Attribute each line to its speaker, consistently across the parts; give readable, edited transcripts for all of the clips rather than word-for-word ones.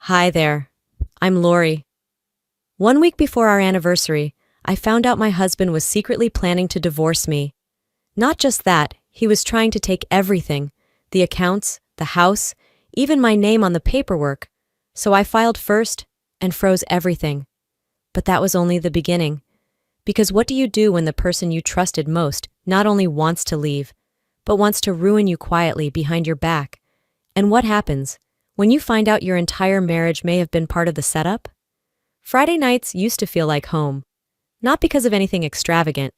Speaker 1: Hi there. I'm Lori. 1 week before our anniversary, I found out my husband was secretly planning to divorce me. Not just that, he was trying to take everything, the accounts, the house, even my name on the paperwork. So I filed first and froze everything. But that was only the beginning. Because what do you do when the person you trusted most not only wants to leave, but wants to ruin you quietly behind your back? And what happens when you find out your entire marriage may have been part of the setup? Friday nights used to feel like home. Not because of anything extravagant,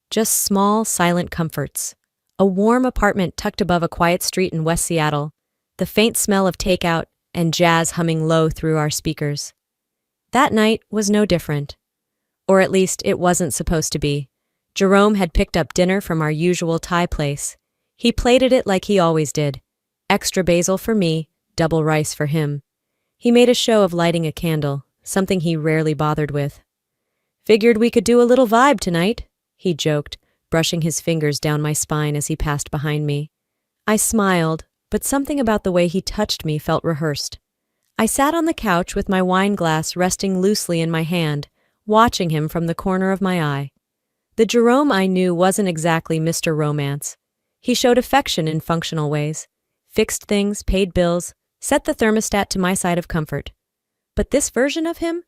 Speaker 1: just small, silent comforts. A warm apartment tucked above a quiet street in West Seattle, the faint smell of takeout, and jazz humming low through our speakers. That night was no different. Or at least it wasn't supposed to be. Jerome had picked up dinner from our usual Thai place. He plated it like he always did. Extra basil for me, double rice for him. He made a show of lighting a candle, something he rarely bothered with. "Figured we could do a little vibe tonight," he joked, brushing his fingers down my spine as he passed behind me. I smiled, but something about the way he touched me felt rehearsed. I sat on the couch with my wine glass resting loosely in my hand, watching him from the corner of my eye. The Jerome I knew wasn't exactly Mr. Romance. He showed affection in functional ways, fixed things, paid bills, set the thermostat to my side of comfort. But this version of him?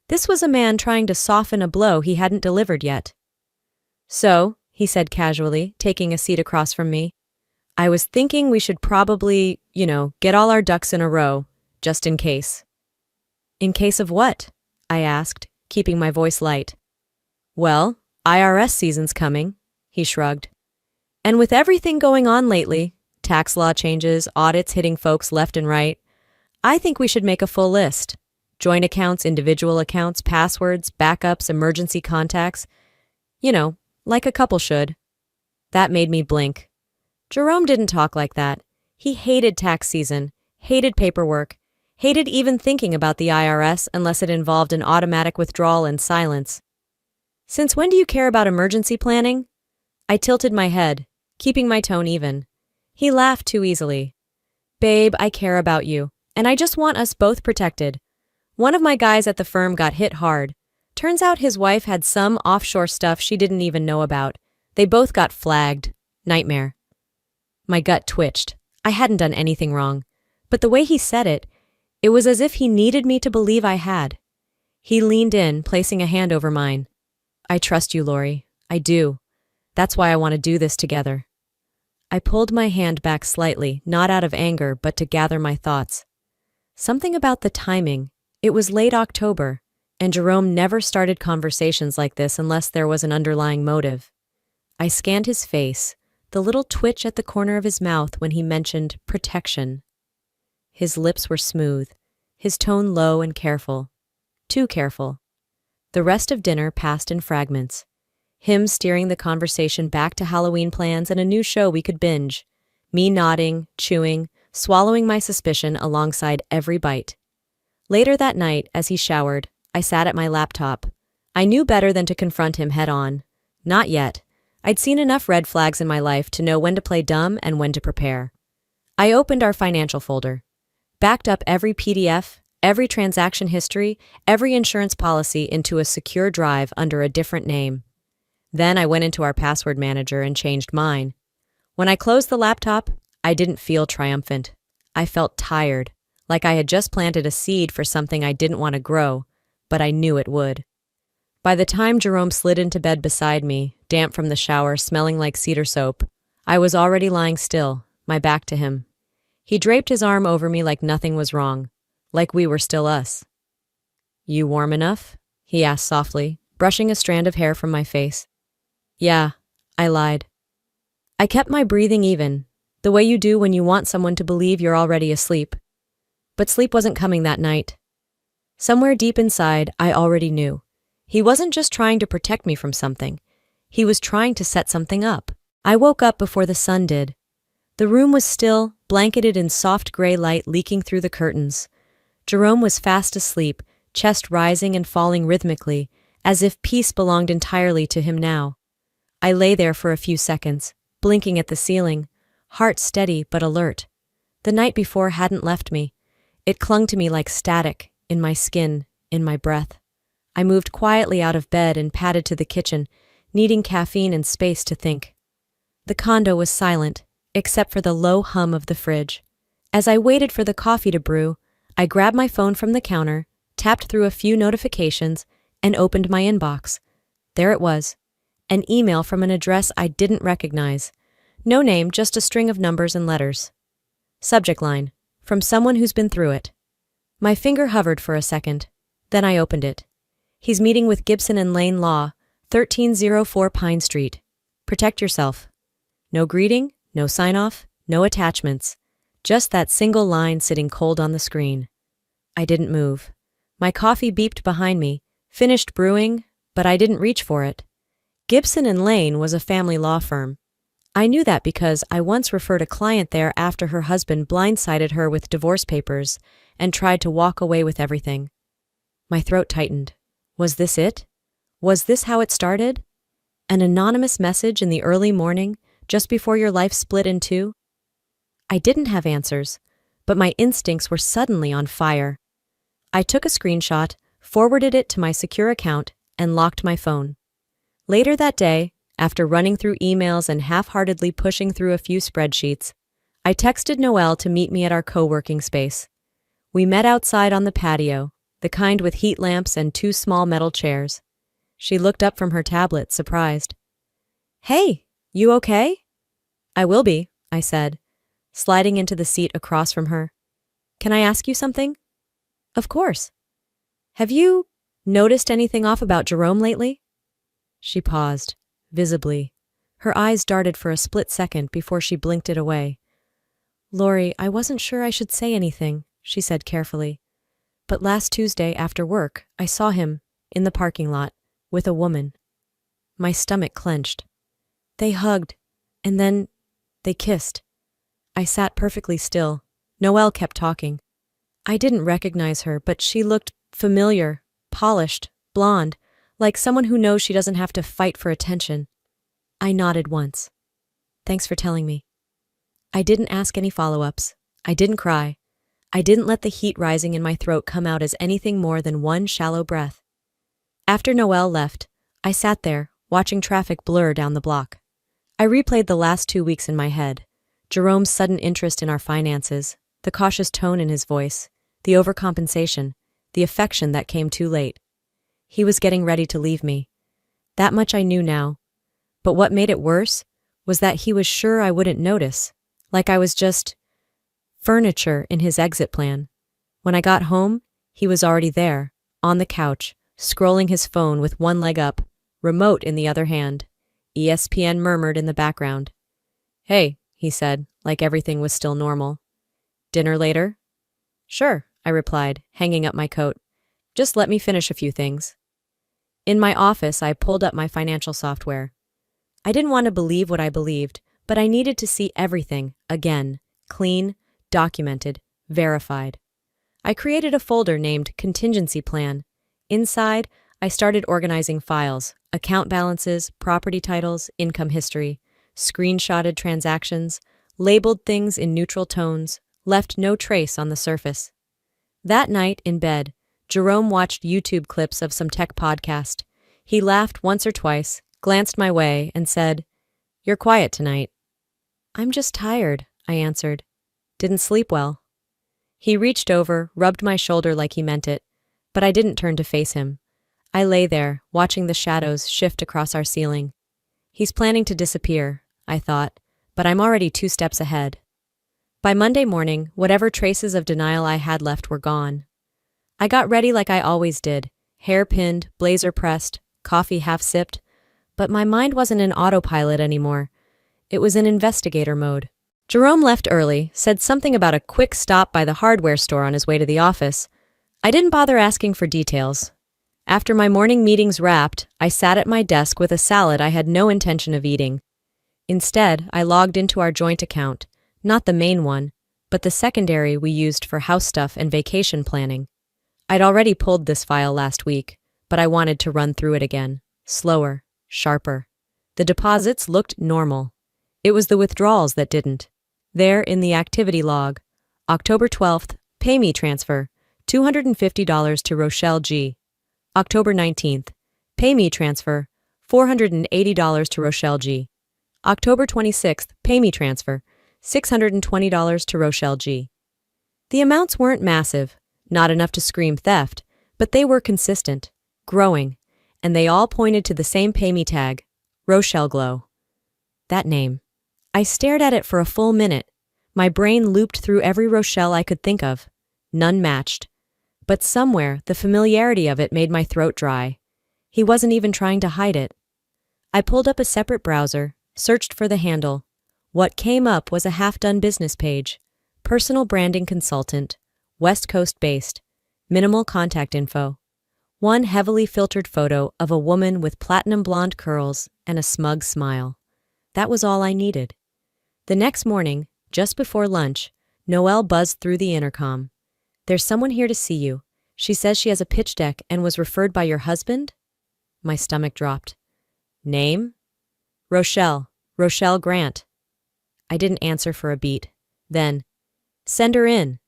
Speaker 1: This was a man trying to soften a blow he hadn't delivered yet. "So," he said casually, taking a seat across from me, "I was thinking we should probably, get all our ducks in a row, just in case." "In case of what?" I asked, keeping my voice light. "Well, IRS season's coming," he shrugged. "And with everything going on lately, tax law changes, audits hitting folks left and right, I think we should make a full list. Joint accounts, individual accounts, passwords, backups, emergency contacts. Like a couple should." That made me blink. Jerome didn't talk like that. He hated tax season, hated paperwork, hated even thinking about the IRS unless it involved an automatic withdrawal and silence. "Since when do you care about emergency planning?" I tilted my head, keeping my tone even. He laughed too easily. "Babe, I care about you, and I just want us both protected. One of my guys at the firm got hit hard. Turns out his wife had some offshore stuff she didn't even know about. They both got flagged. Nightmare." My gut twitched. I hadn't done anything wrong. But the way he said it, it was as if he needed me to believe I had. He leaned in, placing a hand over mine. "I trust you, Lori. I do. That's why I want to do this together." I pulled my hand back slightly, not out of anger, but to gather my thoughts. Something about the timing. It was late October, and Jerome never started conversations like this unless there was an underlying motive. I scanned his face, the little twitch at the corner of his mouth when he mentioned protection. His lips were smooth, his tone low and careful. Too careful. The rest of dinner passed in fragments. Him steering the conversation back to Halloween plans and a new show we could binge. Me nodding, chewing, swallowing my suspicion alongside every bite. Later that night, as he showered, I sat at my laptop. I knew better than to confront him head-on. Not yet. I'd seen enough red flags in my life to know when to play dumb and when to prepare. I opened our financial folder. Backed up every PDF, every transaction history, every insurance policy into a secure drive under a different name. Then I went into our password manager and changed mine. When I closed the laptop, I didn't feel triumphant. I felt tired, like I had just planted a seed for something I didn't want to grow, but I knew it would. By the time Jerome slid into bed beside me, damp from the shower, smelling like cedar soap, I was already lying still, my back to him. He draped his arm over me like nothing was wrong, like we were still us. "You warm enough?" he asked softly, brushing a strand of hair from my face. "Yeah," I lied. I kept my breathing even, the way you do when you want someone to believe you're already asleep. But sleep wasn't coming that night. Somewhere deep inside, I already knew. He wasn't just trying to protect me from something. He was trying to set something up. I woke up before the sun did. The room was still, blanketed in soft gray light leaking through the curtains. Jerome was fast asleep, chest rising and falling rhythmically, as if peace belonged entirely to him now. I lay there for a few seconds, blinking at the ceiling, heart steady but alert. The night before hadn't left me. It clung to me like static, in my skin, in my breath. I moved quietly out of bed and padded to the kitchen, needing caffeine and space to think. The condo was silent, except for the low hum of the fridge. As I waited for the coffee to brew, I grabbed my phone from the counter, tapped through a few notifications, and opened my inbox. There it was, an email from an address I didn't recognize. No name, just a string of numbers and letters. Subject line, from someone who's been through it. My finger hovered for a second. Then I opened it. He's meeting with Gibson and Lane Law, 1304 Pine Street. Protect yourself. No greeting, no sign-off, no attachments. Just that single line sitting cold on the screen. I didn't move. My coffee beeped behind me, finished brewing, but I didn't reach for it. Gibson and Lane was a family law firm. I knew that because I once referred a client there after her husband blindsided her with divorce papers and tried to walk away with everything. My throat tightened. Was this it? Was this how it started? An anonymous message in the early morning, just before your life split in two? I didn't have answers, but my instincts were suddenly on fire. I took a screenshot, forwarded it to my secure account, and locked my phone. Later that day, after running through emails and half-heartedly pushing through a few spreadsheets, I texted Noelle to meet me at our co-working space. We met outside on the patio, the kind with heat lamps and two small metal chairs. She looked up from her tablet, surprised. "Hey, you okay?" "I will be," I said, sliding into the seat across from her. "Can I ask you something?" "Of course." "Have you noticed anything off about Jerome lately?" She paused, visibly. Her eyes darted for a split second before she blinked it away. "Lori, I wasn't sure I should say anything," she said carefully. "But last Tuesday after work, I saw him, in the parking lot, with a woman." My stomach clenched. They hugged, and then they kissed. I sat perfectly still. Noelle kept talking. I didn't recognize her, but she looked familiar, polished, blonde, like someone who knows she doesn't have to fight for attention. I nodded once. "Thanks for telling me." I didn't ask any follow-ups. I didn't cry. I didn't let the heat rising in my throat come out as anything more than one shallow breath. After Noelle left, I sat there, watching traffic blur down the block. I replayed the last 2 weeks in my head. Jerome's sudden interest in our finances, the cautious tone in his voice, the overcompensation, the affection that came too late. He was getting ready to leave me. That much I knew now. But what made it worse was that he was sure I wouldn't notice, like I was just furniture in his exit plan. When I got home, he was already there, on the couch, scrolling his phone with one leg up, remote in the other hand. ESPN murmured in the background. "Hey," he said, like everything was still normal. "Dinner later?" "Sure," I replied, hanging up my coat. "Just let me finish a few things." In my office, I pulled up my financial software. I didn't want to believe what I believed, but I needed to see everything, again, clean, documented, verified. I created a folder named Contingency Plan. Inside, I started organizing files, account balances, property titles, income history, screenshotted transactions, labeled things in neutral tones, left no trace on the surface. That night, in bed, Jerome watched YouTube clips of some tech podcast. He laughed once or twice, glanced my way, and said, "You're quiet tonight." "I'm just tired," I answered. "Didn't sleep well." He reached over, rubbed my shoulder like he meant it, but I didn't turn to face him. I lay there, watching the shadows shift across our ceiling. He's planning to disappear, I thought, but I'm already 2 steps ahead. By Monday morning, whatever traces of denial I had left were gone. I got ready like I always did, hair pinned, blazer pressed, coffee half sipped, but my mind wasn't in autopilot anymore. It was in investigator mode. Jerome left early, said something about a quick stop by the hardware store on his way to the office. I didn't bother asking for details. After my morning meetings wrapped, I sat at my desk with a salad I had no intention of eating. Instead, I logged into our joint account, not the main one, but the secondary we used for house stuff and vacation planning. I'd already pulled this file last week, but I wanted to run through it again, slower, sharper. The deposits looked normal. It was the withdrawals that didn't. There in the activity log, October 12th, Pay me transfer, $250 to Rochelle G. October 19th. Pay me transfer, $480 to Rochelle G. October 26th. Pay me transfer, $620 to Rochelle G. The amounts weren't massive, not enough to scream theft, but they were consistent, growing, and they all pointed to the same pay me tag, Rochelle Glow. That name. I stared at it for a full minute. My brain looped through every Rochelle I could think of. None matched. But somewhere, the familiarity of it made my throat dry. He wasn't even trying to hide it. I pulled up a separate browser, searched for the handle. What came up was a half-done business page. Personal branding consultant, West Coast based, minimal contact info. One heavily filtered photo of a woman with platinum blonde curls and a smug smile. That was all I needed. The next morning, just before lunch, Noelle buzzed through the intercom. "There's someone here to see you. She says she has a pitch deck and was referred by your husband?" My stomach dropped. "Name?" Rochelle Grant." I didn't answer for a beat. Then, "Send her in."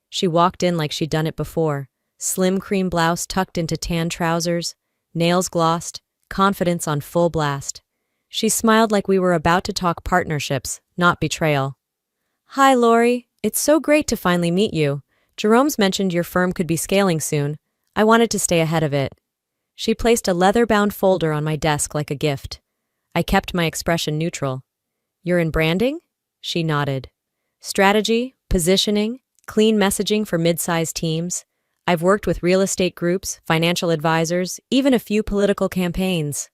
Speaker 1: She walked in like she'd done it before. Slim cream blouse tucked into tan trousers, nails glossed, confidence on full blast. She smiled like we were about to talk partnerships, not betrayal. "Hi, Lori. It's so great to finally meet you. Jerome's mentioned your firm could be scaling soon. I wanted to stay ahead of it." She placed a leather-bound folder on my desk like a gift. I kept my expression neutral. "You're in branding?" She nodded. "Strategy, positioning, clean messaging for mid-sized teams. I've worked with real estate groups, financial advisors, even a few political campaigns."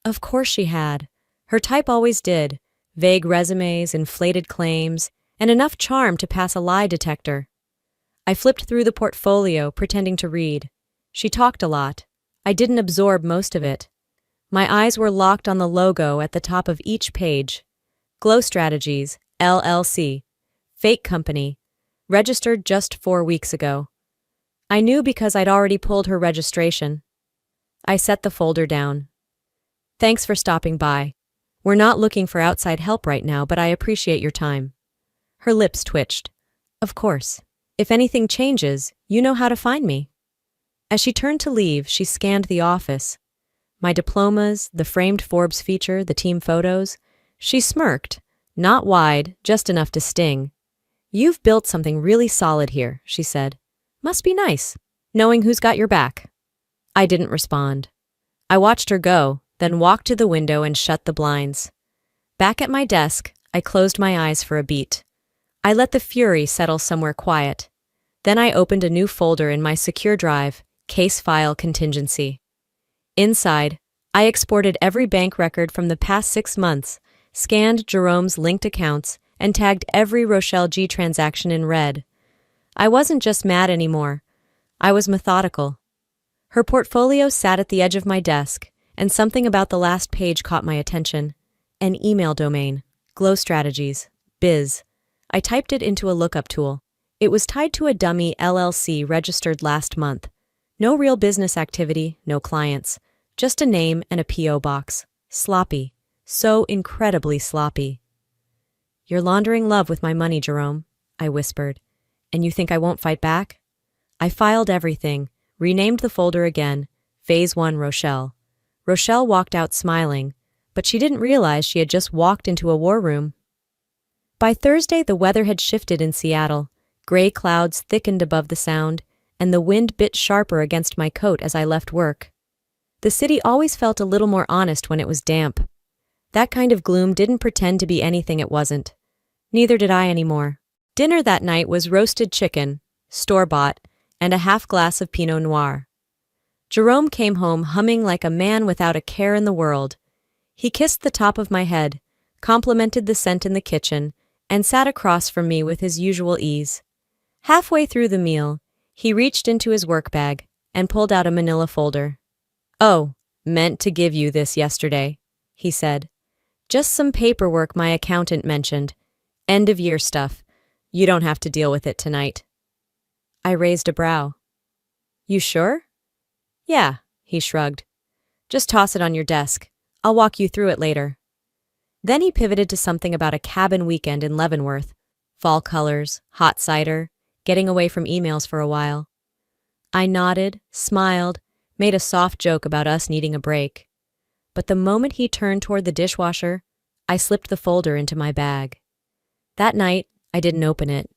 Speaker 1: Of course she had. Her type always did. Vague resumes, inflated claims, and enough charm to pass a lie detector. I flipped through the portfolio, pretending to read. She talked a lot. I didn't absorb most of it. My eyes were locked on the logo at the top of each page. Glow Strategies, LLC. Fake company. Registered just 4 weeks ago. I knew because I'd already pulled her registration. I set the folder down. "Thanks for stopping by. We're not looking for outside help right now, but I appreciate your time." Her lips twitched. "Of course. If anything changes, you know how to find me." As she turned to leave, she scanned the office. My diplomas, the framed Forbes feature, the team photos. She smirked. Not wide, just enough to sting. "You've built something really solid here," she said. "Must be nice, knowing who's got your back." I didn't respond. I watched her go, then walked to the window and shut the blinds. Back at my desk, I closed my eyes for a beat. I let the fury settle somewhere quiet. Then I opened a new folder in my secure drive, Case File Contingency. Inside, I exported every bank record from the past 6 months, scanned Jerome's linked accounts, and tagged every Rochelle G transaction in red. I wasn't just mad anymore. I was methodical. Her portfolio sat at the edge of my desk, and something about the last page caught my attention. An email domain, Glow Strategies, biz. I typed it into a lookup tool. It was tied to a dummy LLC registered last month. No real business activity, no clients. Just a name and a P.O. box. Sloppy. So incredibly sloppy. "You're laundering love with my money, Jerome," I whispered. "And you think I won't fight back?" I filed everything, renamed the folder again, Phase 1 Rochelle. Rochelle walked out smiling, but she didn't realize she had just walked into a war room. By Thursday, the weather had shifted in Seattle. Gray clouds thickened above the sound, and the wind bit sharper against my coat as I left work. The city always felt a little more honest when it was damp. That kind of gloom didn't pretend to be anything it wasn't. Neither did I anymore. Dinner that night was roasted chicken, store-bought, and a half glass of Pinot Noir. Jerome came home humming like a man without a care in the world. He kissed the top of my head, complimented the scent in the kitchen, and sat across from me with his usual ease. Halfway through the meal, he reached into his work bag and pulled out a manila folder. "Oh, meant to give you this yesterday," he said. "Just some paperwork my accountant mentioned. End-of-year stuff. You don't have to deal with it tonight." I raised a brow. "You sure?" "Yeah," he shrugged. "Just toss it on your desk. I'll walk you through it later." Then he pivoted to something about a cabin weekend in Leavenworth. Fall colors, hot cider, getting away from emails for a while. I nodded, smiled, made a soft joke about us needing a break. But the moment he turned toward the dishwasher, I slipped the folder into my bag. That night, I didn't open it.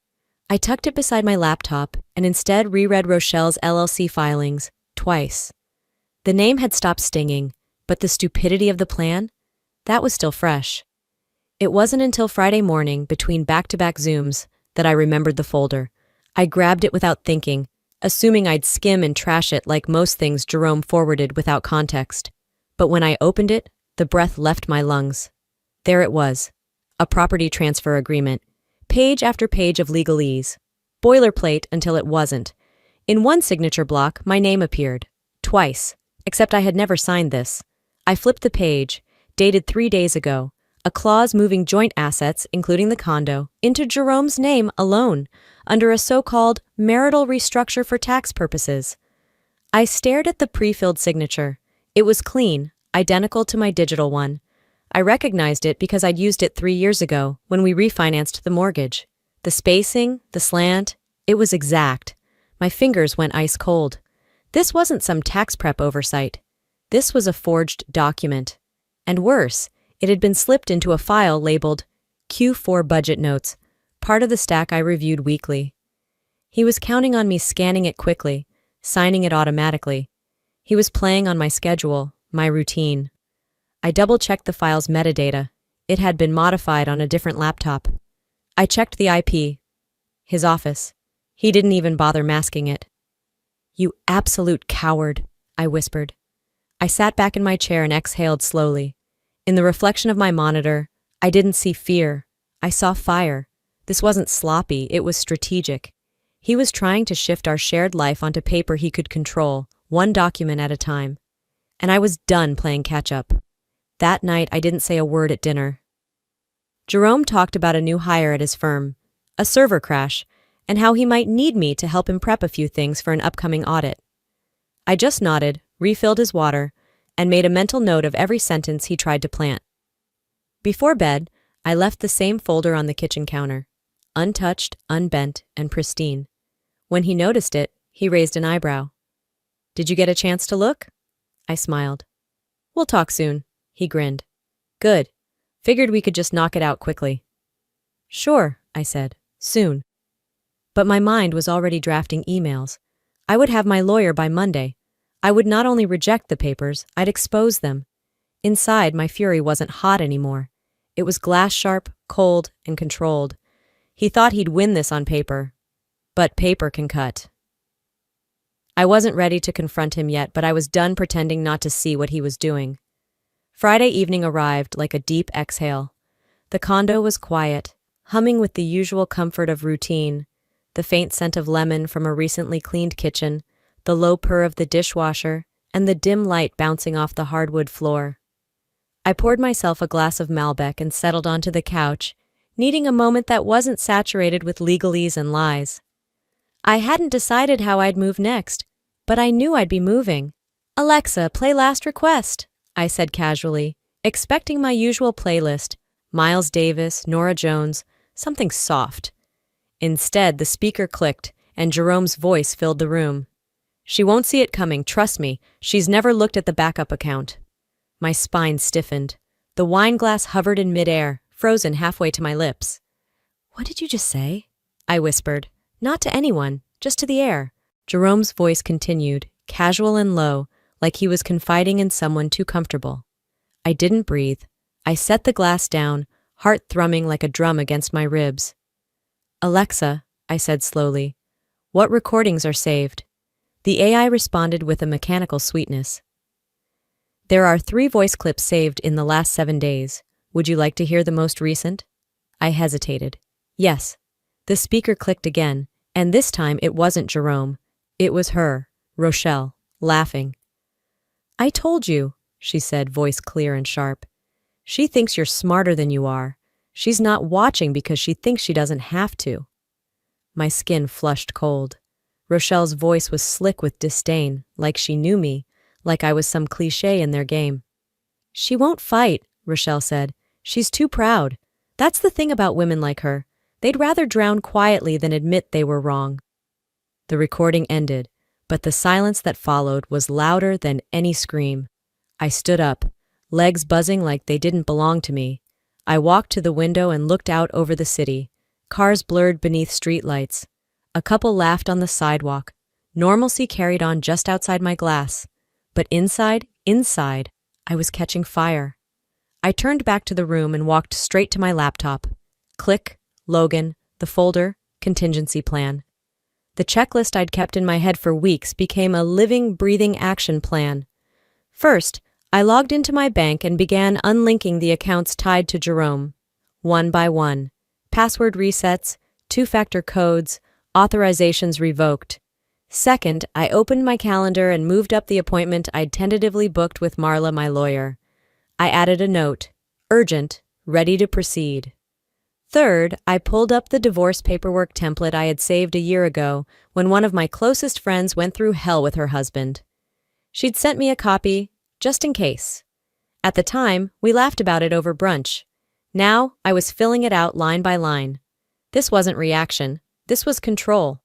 Speaker 1: I tucked it beside my laptop and instead reread Rochelle's LLC filings twice. The name had stopped stinging, but the stupidity of the plan? That was still fresh. It wasn't until Friday morning, between back-to-back Zooms, that I remembered the folder. I grabbed it without thinking, assuming I'd skim and trash it like most things Jerome forwarded without context. But when I opened it, the breath left my lungs. There it was, a property transfer agreement, page after page of legalese, boilerplate until it wasn't. In one signature block, my name appeared, twice, except I had never signed this. I flipped the page, dated 3 days ago, a clause moving joint assets, including the condo, into Jerome's name alone, under a so-called marital restructure for tax purposes. I stared at the pre-filled signature. It was clean, identical to my digital one. I recognized it because I'd used it 3 years ago when we refinanced the mortgage. The spacing, the slant, it was exact. My fingers went ice cold. This wasn't some tax prep oversight. This was a forged document. And worse, it had been slipped into a file labeled Q4 Budget Notes, part of the stack I reviewed weekly. He was counting on me scanning it quickly, signing it automatically. He was playing on my schedule, my routine. I double-checked the file's metadata. It had been modified on a different laptop. I checked the IP. His office. He didn't even bother masking it. "You absolute coward," I whispered. I sat back in my chair and exhaled slowly. In the reflection of my monitor, I didn't see fear. I saw fire. This wasn't sloppy, it was strategic. He was trying to shift our shared life onto paper he could control, one document at a time. And I was done playing catch-up. That night, I didn't say a word at dinner. Jerome talked about a new hire at his firm, a server crash, and how he might need me to help him prep a few things for an upcoming audit. I just nodded, refilled his water, and made a mental note of every sentence he tried to plant. Before bed, I left the same folder on the kitchen counter, untouched, unbent, and pristine. When he noticed it, he raised an eyebrow. "Did you get a chance to look?" I smiled. "We'll talk soon," he grinned. "Good. Figured we could just knock it out quickly." "Sure," I said, "soon." But my mind was already drafting emails. I would have my lawyer by Monday. I would not only reject the papers, I'd expose them. Inside, my fury wasn't hot anymore. It was glass-sharp, cold, and controlled. He thought he'd win this on paper. But paper can cut. I wasn't ready to confront him yet, but I was done pretending not to see what he was doing. Friday evening arrived like a deep exhale. The condo was quiet, humming with the usual comfort of routine, the faint scent of lemon from a recently cleaned kitchen, the low purr of the dishwasher, and the dim light bouncing off the hardwood floor. I poured myself a glass of Malbec and settled onto the couch, needing a moment that wasn't saturated with legalese and lies. I hadn't decided how I'd move next, but I knew I'd be moving. "Alexa, play Last Request," I said casually, expecting my usual playlist, Miles Davis, Norah Jones, something soft. Instead, the speaker clicked, and Jerome's voice filled the room. "She won't see it coming, trust me. She's never looked at the backup account." My spine stiffened. The wine glass hovered in midair, frozen halfway to my lips. "What did you just say?" I whispered. Not to anyone, just to the air. Jerome's voice continued, casual and low, like he was confiding in someone too comfortable. I didn't breathe. I set the glass down, heart thrumming like a drum against my ribs. "Alexa," I said slowly, "what recordings are saved?" The AI responded with a mechanical sweetness. "There are 3 voice clips saved in the last 7 days. Would you like to hear the most recent?" I hesitated. "Yes." The speaker clicked again, and this time it wasn't Jerome. It was her, Rochelle, laughing. "I told you," she said, voice clear and sharp. "She thinks you're smarter than you are. She's not watching because she thinks she doesn't have to." My skin flushed cold. Rochelle's voice was slick with disdain, like she knew me, like I was some cliché in their game. "She won't fight," Rochelle said. "She's too proud. That's the thing about women like her. They'd rather drown quietly than admit they were wrong. The recording ended, but the silence that followed was louder than any scream. I stood up, legs buzzing like they didn't belong to me. I walked to the window and looked out over the city. Cars blurred beneath streetlights. A couple laughed on the sidewalk. Normalcy carried on just outside my glass. But inside, I was catching fire. I turned back to the room and walked straight to my laptop. Click, Logan, the folder, contingency plan. The checklist I'd kept in my head for weeks became a living, breathing action plan. First, I logged into my bank and began unlinking the accounts tied to Jerome. One by one. Password resets, two-factor codes, authorizations revoked. Second, I opened my calendar and moved up the appointment I'd tentatively booked with Marla, my lawyer. I added a note, urgent, ready to proceed. Third, I pulled up the divorce paperwork template I had saved a year ago when one of my closest friends went through hell with her husband. She'd sent me a copy, just in case. At the time, we laughed about it over brunch. Now, I was filling it out line by line. This wasn't reaction. This was control.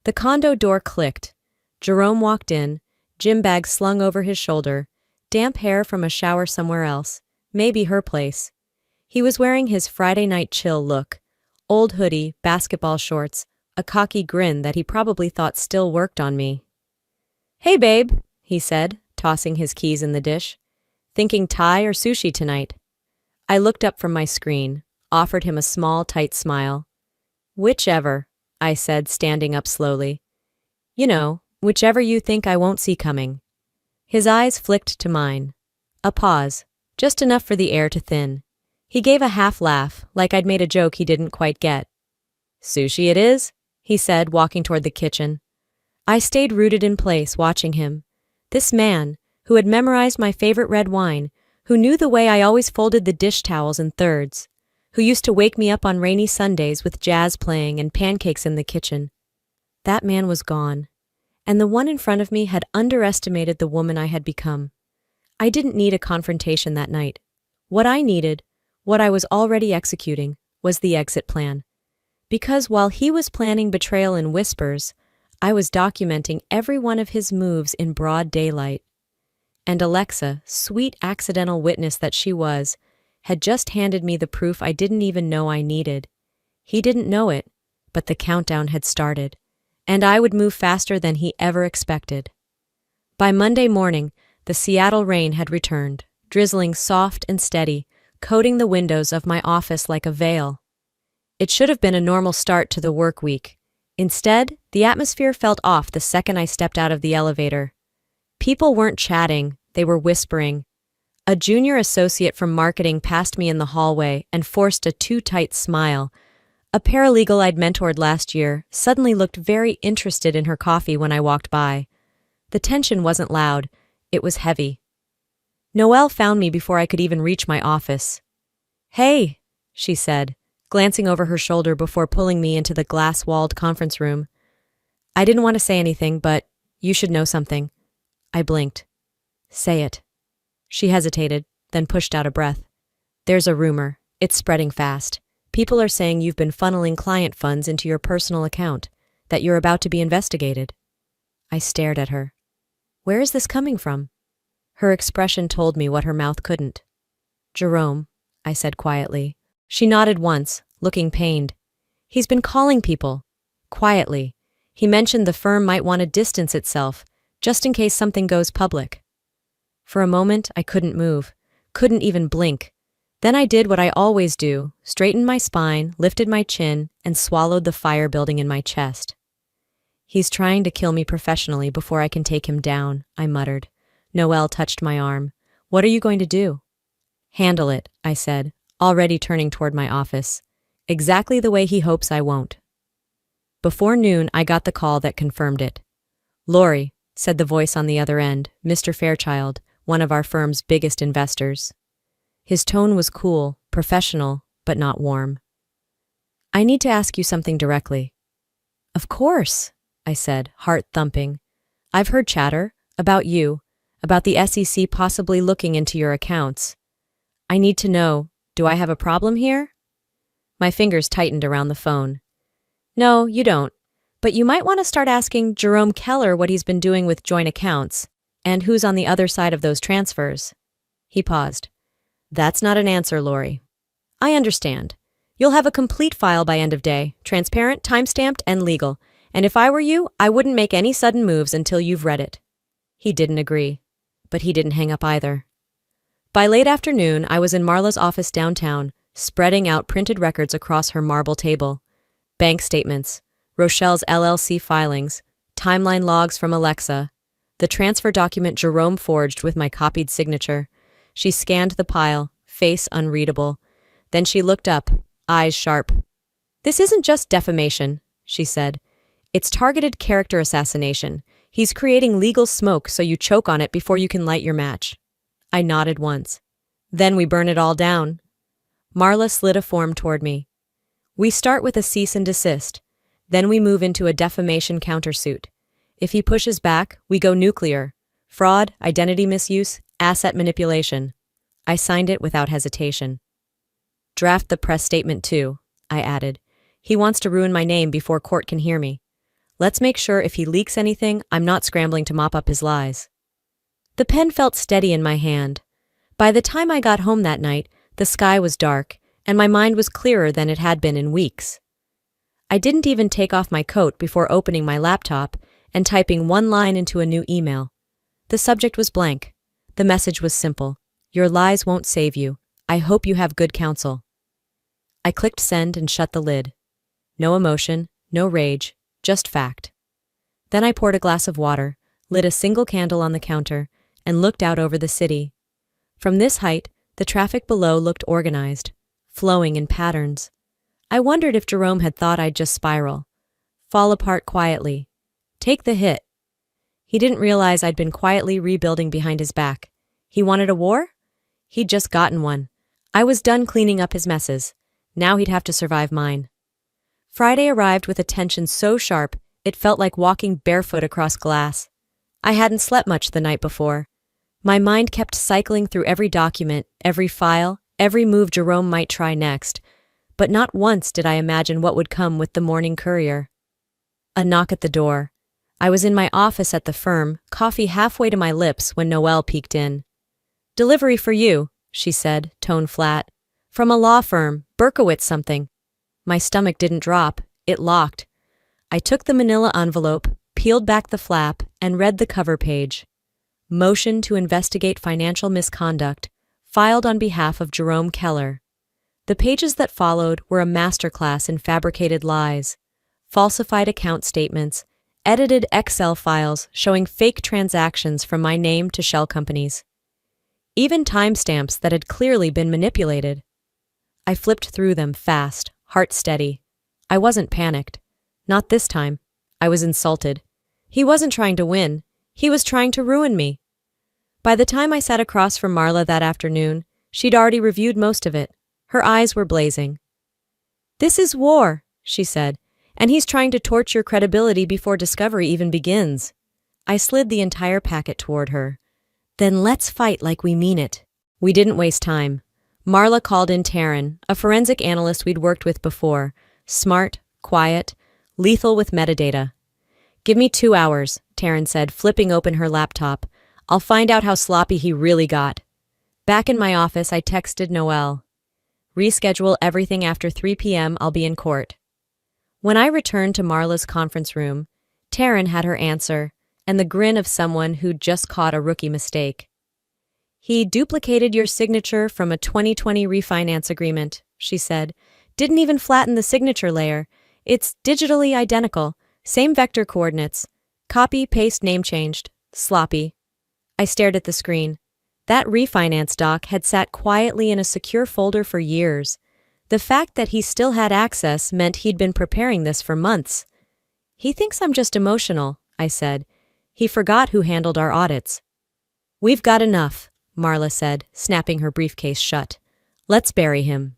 Speaker 1: The condo door clicked. Jerome walked in, gym bag slung over his shoulder, damp hair from a shower somewhere else, maybe her place. He was wearing his Friday night chill look, old hoodie, basketball shorts, a cocky grin that he probably thought still worked on me. "Hey, babe," he said, tossing his keys in the dish. "Thinking Thai or sushi tonight?" I looked up from my screen, offered him a small, tight smile. "Whichever," I said, standing up slowly. "You know, whichever you think I won't see coming." His eyes flicked to mine. A pause, just enough for the air to thin. He gave a half laugh, like I'd made a joke he didn't quite get. "Sushi it is," he said, walking toward the kitchen. I stayed rooted in place, watching him. This man, who had memorized my favorite red wine, who knew the way I always folded the dish towels in thirds, who used to wake me up on rainy Sundays with jazz playing and pancakes in the kitchen. That man was gone, and the one in front of me had underestimated the woman I had become. I didn't need a confrontation that night. What I needed, what I was already executing, was the exit plan. Because while he was planning betrayal in whispers, I was documenting every one of his moves in broad daylight. And Alexa, sweet accidental witness that she was, had just handed me the proof I didn't even know I needed. He didn't know it, but the countdown had started, and I would move faster than he ever expected. By Monday morning, the Seattle rain had returned, drizzling soft and steady, coating the windows of my office like a veil. It should have been a normal start to the work week. Instead, the atmosphere felt off the second I stepped out of the elevator. People weren't chatting, they were whispering. A junior associate from marketing passed me in the hallway and forced a too-tight smile. A paralegal I'd mentored last year suddenly looked very interested in her coffee when I walked by. The tension wasn't loud, it was heavy. Noelle found me before I could even reach my office. "Hey," she said, glancing over her shoulder before pulling me into the glass-walled conference room. "I didn't want to say anything, but you should know something." I blinked. "Say it." She hesitated, then pushed out a breath. "There's a rumor. It's spreading fast. People are saying you've been funneling client funds into your personal account, that you're about to be investigated." I stared at her. Where is this coming from? Her expression told me what her mouth couldn't. "Jerome," I said quietly. She nodded once, looking pained. "He's been calling people." Quietly. He mentioned the firm might want to distance itself, just in case something goes public. For a moment, I couldn't move, couldn't even blink. Then I did what I always do, straightened my spine, lifted my chin, and swallowed the fire building in my chest. "He's trying to kill me professionally before I can take him down," I muttered. Noelle touched my arm. "What are you going to do?" "Handle it," I said, already turning toward my office. "Exactly the way he hopes I won't." Before noon, I got the call that confirmed it. "Lori," said the voice on the other end, Mr. Fairchild, one of our firm's biggest investors. His tone was cool, professional, but not warm. "I need to ask you something directly." "Of course," I said, heart thumping. "I've heard chatter, about you, about the SEC possibly looking into your accounts. I need to know, do I have a problem here?" My fingers tightened around the phone. No, you don't. But you might want to start asking Jerome Keller what he's been doing with joint accounts, and who's on the other side of those transfers. He paused. That's not an answer, Lori. I understand. You'll have a complete file by end of day, transparent, time-stamped, and legal. And if I were you, I wouldn't make any sudden moves until you've read it. He didn't agree. But he didn't hang up either. By late afternoon, I was in Marla's office downtown, spreading out printed records across her marble table. Bank statements, Rochelle's LLC filings, timeline logs from Alexa, the transfer document Jerome forged with my copied signature. She scanned the pile, face unreadable. Then she looked up, eyes sharp. This isn't just defamation, she said. It's targeted character assassination. He's creating legal smoke so you choke on it before you can light your match. I nodded once. Then we burn it all down. Marla slid a form toward me. We start with a cease and desist. Then we move into a defamation countersuit. If he pushes back, we go nuclear. Fraud, identity misuse, asset manipulation. I signed it without hesitation. Draft the press statement too, I added. He wants to ruin my name before court can hear me. Let's make sure if he leaks anything, I'm not scrambling to mop up his lies. The pen felt steady in my hand. By the time I got home that night, the sky was dark, and my mind was clearer than it had been in weeks. I didn't even take off my coat before opening my laptop and typing one line into a new email. The subject was blank. The message was simple. Your lies won't save you. I hope you have good counsel. I clicked send and shut the lid. No emotion, no rage, just fact. Then I poured a glass of water, lit a single candle on the counter, and looked out over the city. From this height, the traffic below looked organized, flowing in patterns. I wondered if Jerome had thought I'd just spiral, fall apart quietly, take the hit. He didn't realize I'd been quietly rebuilding behind his back. He wanted a war? He'd just gotten one. I was done cleaning up his messes. Now he'd have to survive mine. Friday arrived with a tension so sharp, it felt like walking barefoot across glass. I hadn't slept much the night before. My mind kept cycling through every document, every file, every move Jerome might try next, but not once did I imagine what would come with the morning courier. A knock at the door. I was in my office at the firm, coffee halfway to my lips when Noelle peeked in. Delivery for you, she said, tone flat. From a law firm, Berkowitz something. My stomach didn't drop, it locked. I took the manila envelope, peeled back the flap, and read the cover page. Motion to investigate financial misconduct, filed on behalf of Jerome Keller. The pages that followed were a masterclass in fabricated lies, falsified account statements, edited Excel files showing fake transactions from my name to shell companies. Even timestamps that had clearly been manipulated. I flipped through them fast, heart steady. I wasn't panicked. Not this time. I was insulted. He wasn't trying to win. He was trying to ruin me. By the time I sat across from Marla that afternoon, she'd already reviewed most of it. Her eyes were blazing. This is war, she said, and he's trying to torch your credibility before discovery even begins. I slid the entire packet toward her. Then let's fight like we mean it. We didn't waste time. Marla called in Taryn, a forensic analyst we'd worked with before. Smart, quiet, lethal with metadata. Give me 2 hours, Taryn said, flipping open her laptop. I'll find out how sloppy he really got. Back in my office, I texted Noelle. Reschedule everything after 3 p.m. I'll be in court. When I returned to Marla's conference room, Taryn had her answer, and the grin of someone who'd just caught a rookie mistake. He duplicated your signature from a 2020 refinance agreement, she said. Didn't even flatten the signature layer. It's digitally identical, same vector coordinates. Copy, paste, name changed. Sloppy. I stared at the screen. That refinance doc had sat quietly in a secure folder for years. The fact that he still had access meant he'd been preparing this for months. He thinks I'm just emotional, I said. He forgot who handled our audits. We've got enough, Marla said, snapping her briefcase shut. Let's bury him.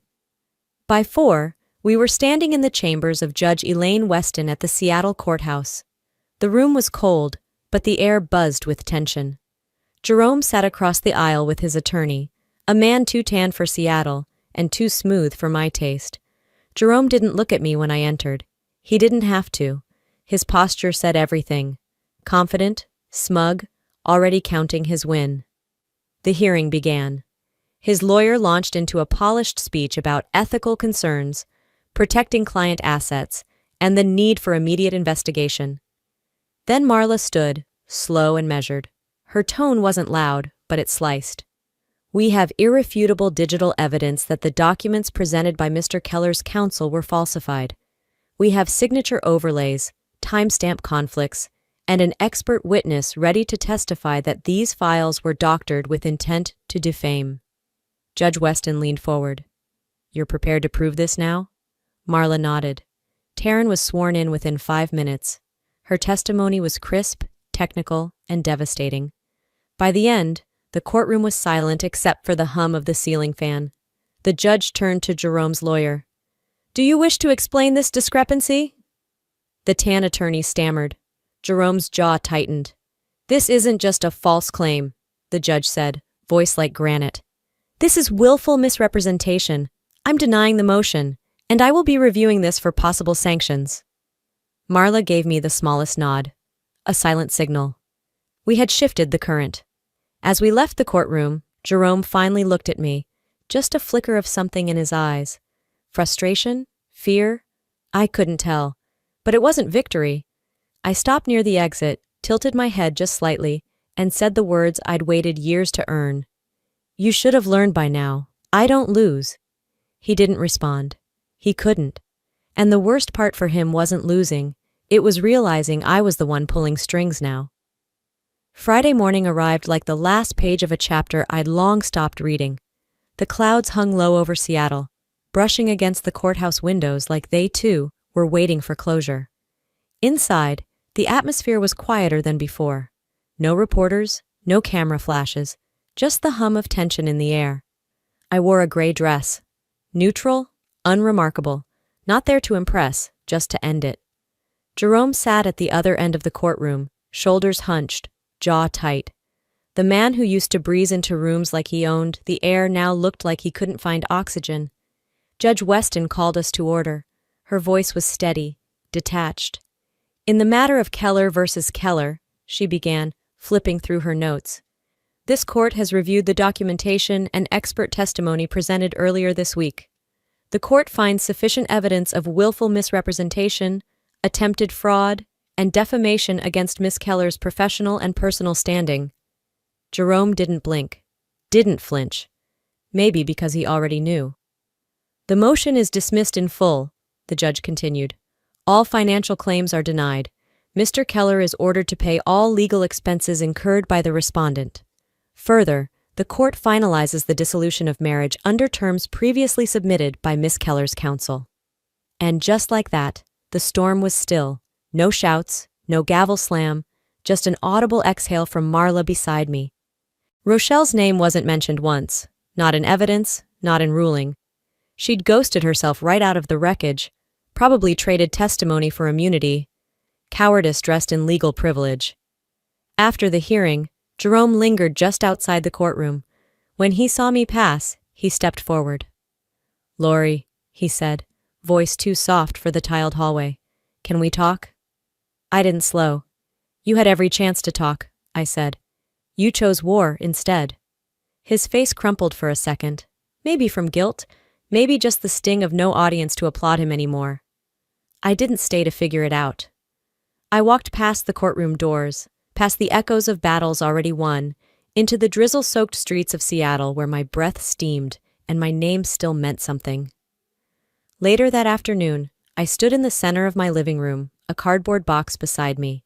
Speaker 1: By 4, we were standing in the chambers of Judge Elaine Weston at the Seattle courthouse. The room was cold, but the air buzzed with tension. Jerome sat across the aisle with his attorney, a man too tan for Seattle and too smooth for my taste. Jerome didn't look at me when I entered. He didn't have to. His posture said everything. Confident, smug, already counting his win. The hearing began. His lawyer launched into a polished speech about ethical concerns, protecting client assets, and the need for immediate investigation. Then Marla stood, slow and measured. Her tone wasn't loud, but it sliced. We have irrefutable digital evidence that the documents presented by Mr. Keller's counsel were falsified. We have signature overlays, timestamp conflicts, and an expert witness ready to testify that these files were doctored with intent to defame. Judge Weston leaned forward. You're prepared to prove this now? Marla nodded. Taryn was sworn in within 5 minutes. Her testimony was crisp, technical, and devastating. By the end, the courtroom was silent except for the hum of the ceiling fan. The judge turned to Jerome's lawyer. Do you wish to explain this discrepancy? The TAN attorney stammered. Jerome's jaw tightened. This isn't just a false claim, the judge said, voice like granite. This is willful misrepresentation. I'm denying the motion, and I will be reviewing this for possible sanctions. Marla gave me the smallest nod. A silent signal. We had shifted the current. As we left the courtroom, Jerome finally looked at me, just a flicker of something in his eyes. Frustration? Fear? I couldn't tell. But it wasn't victory. I stopped near the exit, tilted my head just slightly, and said the words I'd waited years to earn. You should have learned by now. I don't lose. He didn't respond. He couldn't. And the worst part for him wasn't losing. It was realizing I was the one pulling strings now. Friday morning arrived like the last page of a chapter I'd long stopped reading. The clouds hung low over Seattle, brushing against the courthouse windows like they, too, were waiting for closure. Inside, the atmosphere was quieter than before. No reporters, no camera flashes, just the hum of tension in the air. I wore a gray dress. Neutral, unremarkable, not there to impress, just to end it. Jerome sat at the other end of the courtroom, shoulders hunched, jaw tight. The man who used to breeze into rooms like he owned the air now looked like he couldn't find oxygen. Judge Weston called us to order. Her voice was steady, detached. In the matter of Keller versus Keller, she began, flipping through her notes. This court has reviewed the documentation and expert testimony presented earlier this week. The court finds sufficient evidence of willful misrepresentation, attempted fraud, and defamation against Miss Keller's professional and personal standing. Jerome didn't blink, didn't flinch, maybe because he already knew. The motion is dismissed in full, the judge continued. All financial claims are denied. Mr. Keller is ordered to pay all legal expenses incurred by the respondent. Further, the court finalizes the dissolution of marriage under terms previously submitted by Miss Keller's counsel. And just like that, the storm was still. No shouts, no gavel slam, just an audible exhale from Marla beside me. Rochelle's name wasn't mentioned once, not in evidence, not in ruling. She'd ghosted herself right out of the wreckage, probably traded testimony for immunity, cowardice dressed in legal privilege. After the hearing, Jerome lingered just outside the courtroom. When he saw me pass, he stepped forward. Lori, he said, voice too soft for the tiled hallway. Can we talk? I didn't slow. You had every chance to talk, I said. You chose war instead. His face crumpled for a second, maybe from guilt, maybe just the sting of no audience to applaud him anymore. I didn't stay to figure it out. I walked past the courtroom doors, past the echoes of battles already won, into the drizzle-soaked streets of Seattle where my breath steamed and my name still meant something. Later that afternoon, I stood in the center of my living room, a cardboard box beside me.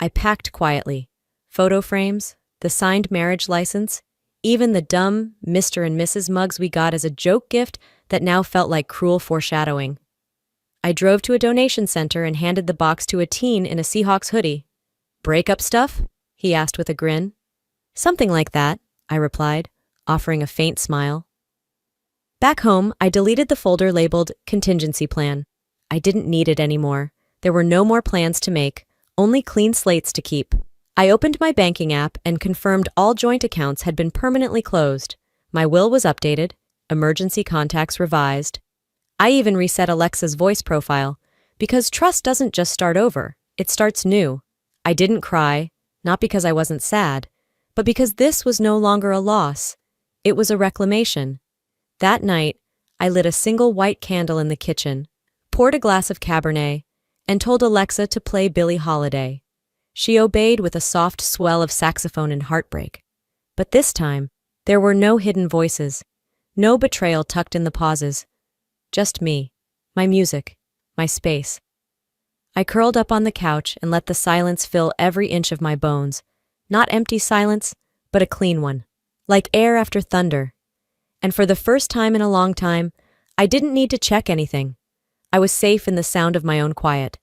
Speaker 1: I packed quietly. Photo frames, the signed marriage license, even the dumb Mr. and Mrs. mugs we got as a joke gift that now felt like cruel foreshadowing. I drove to a donation center and handed the box to a teen in a Seahawks hoodie. Breakup stuff? He asked with a grin. Something like that, I replied, offering a faint smile. Back home, I deleted the folder labeled Contingency Plan. I didn't need it anymore. There were no more plans to make, only clean slates to keep. I opened my banking app and confirmed all joint accounts had been permanently closed. My will was updated, emergency contacts revised. I even reset Alexa's voice profile, because trust doesn't just start over, it starts new. I didn't cry, not because I wasn't sad, but because this was no longer a loss. It was a reclamation. That night, I lit a single white candle in the kitchen, poured a glass of Cabernet, and told Alexa to play Billie Holiday. She obeyed with a soft swell of saxophone and heartbreak. But this time, there were no hidden voices, no betrayal tucked in the pauses. Just me, my music, my space. I curled up on the couch and let the silence fill every inch of my bones. Not empty silence, but a clean one, like air after thunder. And for the first time in a long time, I didn't need to check anything. I was safe in the sound of my own quiet.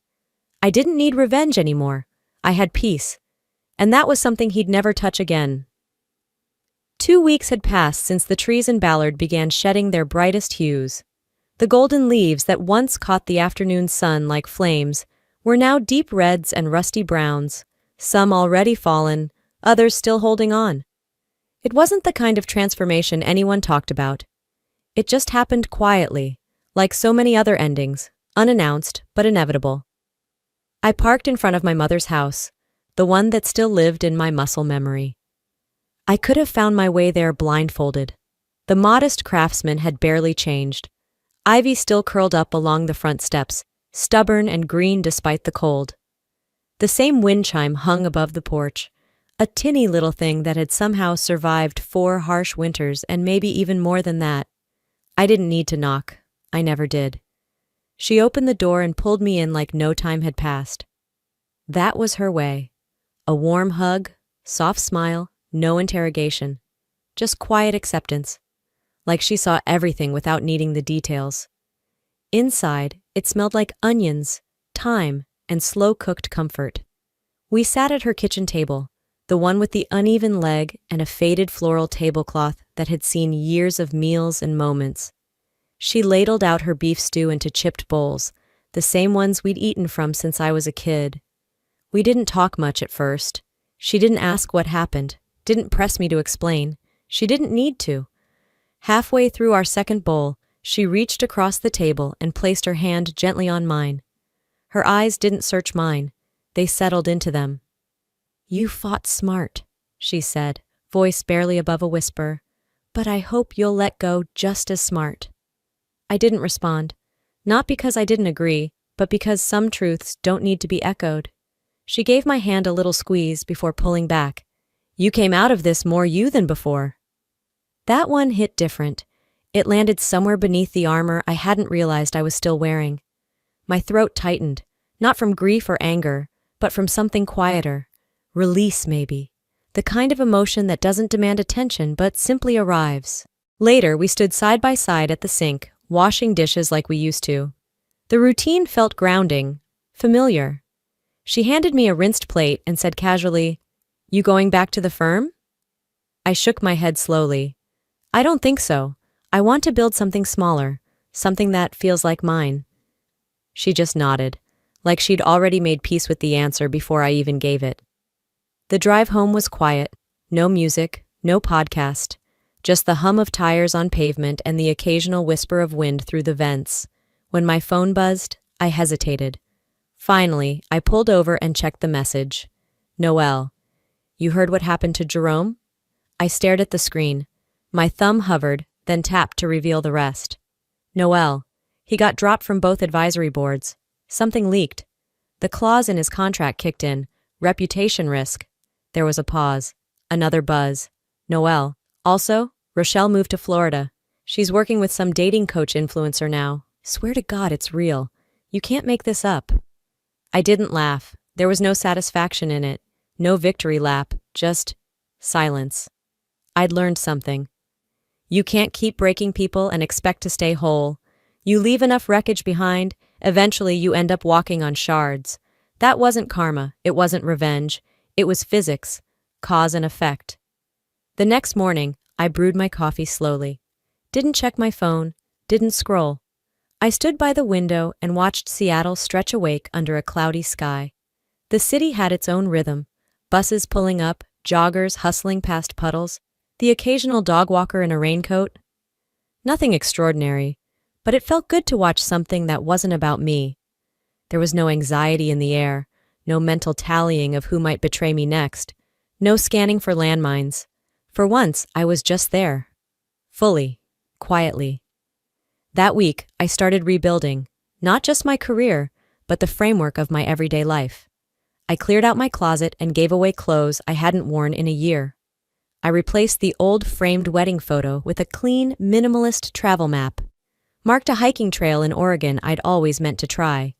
Speaker 1: I didn't need revenge anymore. I had peace. And that was something he'd never touch again. 2 weeks had passed since the trees in Ballard began shedding their brightest hues. The golden leaves that once caught the afternoon sun like flames were now deep reds and rusty browns, some already fallen, others still holding on. It wasn't the kind of transformation anyone talked about. It just happened quietly, like so many other endings, unannounced but inevitable. I parked in front of my mother's house, the one that still lived in my muscle memory. I could have found my way there blindfolded. The modest craftsman had barely changed. Ivy still curled up along the front steps, stubborn and green despite the cold. The same wind chime hung above the porch, a tinny little thing that had somehow survived 4 harsh winters and maybe even more than that. I didn't need to knock. I never did. She opened the door and pulled me in like no time had passed. That was her way. A warm hug, soft smile, no interrogation. Just quiet acceptance. Like she saw everything without needing the details. Inside, it smelled like onions, thyme, and slow-cooked comfort. We sat at her kitchen table, the one with the uneven leg and a faded floral tablecloth that had seen years of meals and moments. She ladled out her beef stew into chipped bowls, the same ones we'd eaten from since I was a kid. We didn't talk much at first. She didn't ask what happened, didn't press me to explain. She didn't need to. Halfway through our second bowl, she reached across the table and placed her hand gently on mine. Her eyes didn't search mine. They settled into them. "You fought smart," she said, voice barely above a whisper. "But I hope you'll let go just as smart." I didn't respond. Not because I didn't agree, but because some truths don't need to be echoed. She gave my hand a little squeeze before pulling back. "You came out of this more you than before." That one hit different. It landed somewhere beneath the armor I hadn't realized I was still wearing. My throat tightened, not from grief or anger, but from something quieter. Release, maybe. The kind of emotion that doesn't demand attention but simply arrives. Later, we stood side by side at the sink, washing dishes like we used to. The routine felt grounding, familiar. She handed me a rinsed plate and said casually, "You going back to the firm?" I shook my head slowly. "I don't think so. I want to build something smaller, something that feels like mine." She just nodded, like she'd already made peace with the answer before I even gave it. The drive home was quiet, no music, no podcast, just the hum of tires on pavement and the occasional whisper of wind through the vents. When my phone buzzed, I hesitated. Finally, I pulled over and checked the message. "Noelle, you heard what happened to Jerome?" I stared at the screen. My thumb hovered, then tapped to reveal the rest. "Noelle, he got dropped from both advisory boards. Something leaked. The clause in his contract kicked in. Reputation risk." There was a pause. Another buzz. "Noelle, also, Rochelle moved to Florida. She's working with some dating coach influencer now. Swear to God it's real. You can't make this up." I didn't laugh. There was no satisfaction in it. No victory lap. Just silence. I'd learned something. You can't keep breaking people and expect to stay whole. You leave enough wreckage behind, eventually you end up walking on shards. That wasn't karma, it wasn't revenge. It was physics, cause and effect. The next morning, I brewed my coffee slowly. Didn't check my phone, didn't scroll. I stood by the window and watched Seattle stretch awake under a cloudy sky. The city had its own rhythm. Buses pulling up, joggers hustling past puddles, the occasional dog walker in a raincoat. Nothing extraordinary, But it felt good to watch something that wasn't about me. There was no anxiety in the air, no mental tallying of who might betray me next, no scanning for landmines. For once, I was just there. Fully. Quietly. That week, I started rebuilding, not just my career, but the framework of my everyday life. I cleared out my closet and gave away clothes I hadn't worn in a year. I replaced the old framed wedding photo with a clean, minimalist travel map. Marked a hiking trail in Oregon I'd always meant to try.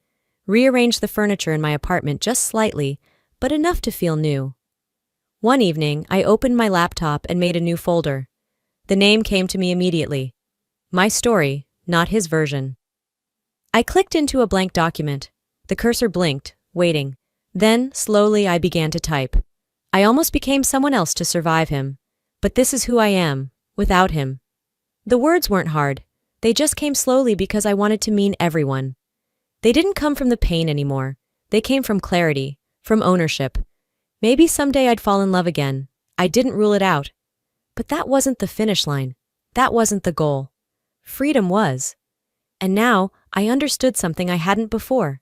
Speaker 1: Rearranged the furniture in my apartment just slightly, but enough to feel new. One evening, I opened my laptop and made a new folder. The name came to me immediately. My story, not his version. I clicked into a blank document. The cursor blinked, waiting. Then, slowly, I began to type. I almost became someone else to survive him. But this is who I am, without him. The words weren't hard. They just came slowly because I wanted to mean everyone. They didn't come from the pain anymore. They came from clarity, from ownership. Maybe someday I'd fall in love again. I didn't rule it out. But that wasn't the finish line. That wasn't the goal. Freedom was. And now, I understood something I hadn't before.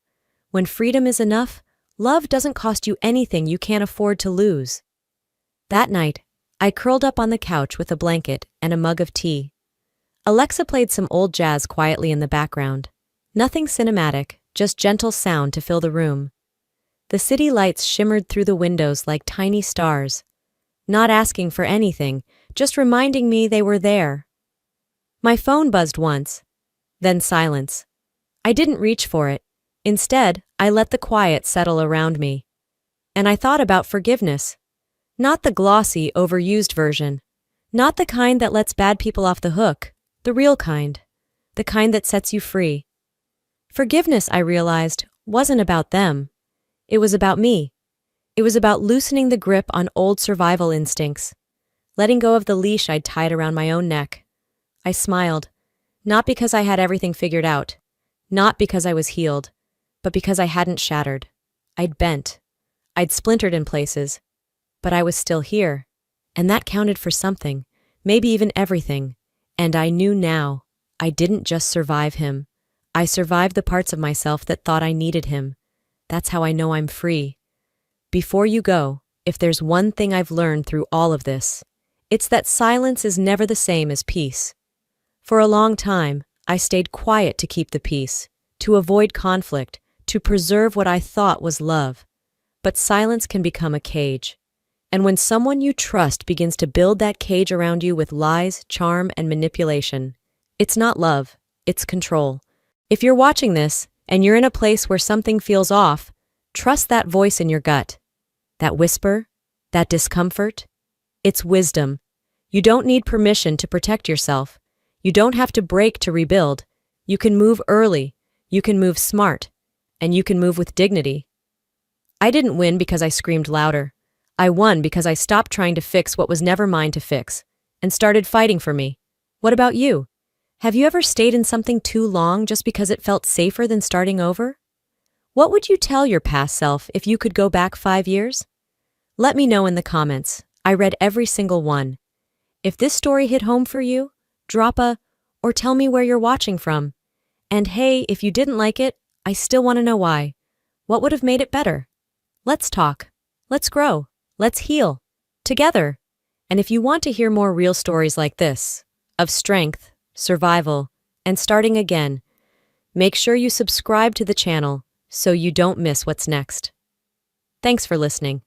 Speaker 1: When freedom is enough, love doesn't cost you anything you can't afford to lose. That night, I curled up on the couch with a blanket and a mug of tea. Alexa played some old jazz quietly in the background. Nothing cinematic, just gentle sound to fill the room. The city lights shimmered through the windows like tiny stars. Not asking for anything, just reminding me they were there. My phone buzzed once, then silence. I didn't reach for it. Instead, I let the quiet settle around me. And I thought about forgiveness. Not the glossy, overused version. Not the kind that lets bad people off the hook. The real kind. The kind that sets you free. Forgiveness, I realized, wasn't about them. It was about me. It was about loosening the grip on old survival instincts. Letting go of the leash I'd tied around my own neck. I smiled. Not because I had everything figured out. Not because I was healed. But because I hadn't shattered. I'd bent. I'd splintered in places. But I was still here. And that counted for something. Maybe even everything. And I knew now. I didn't just survive him. I survived the parts of myself that thought I needed him. That's how I know I'm free. Before you go, if there's one thing I've learned through all of this, it's that silence is never the same as peace. For a long time, I stayed quiet to keep the peace, to avoid conflict, to preserve what I thought was love. But silence can become a cage. And when someone you trust begins to build that cage around you with lies, charm, and manipulation, it's not love, it's control. If you're watching this, and you're in a place where something feels off, trust that voice in your gut. That whisper, that discomfort, it's wisdom. You don't need permission to protect yourself. You don't have to break to rebuild. You can move early, you can move smart, and you can move with dignity. I didn't win because I screamed louder. I won because I stopped trying to fix what was never mine to fix, and started fighting for me. What about you? Have you ever stayed in something too long just because it felt safer than starting over? What would you tell your past self if you could go back 5 years? Let me know in the comments. I read every single one. If this story hit home for you, drop a, or tell me where you're watching from. And hey, if you didn't like it, I still want to know why. What would have made it better? Let's talk. Let's grow. Let's heal. Together. And if you want to hear more real stories like this, of strength, survival, and starting again, make sure you subscribe to the channel so you don't miss what's next. Thanks for listening.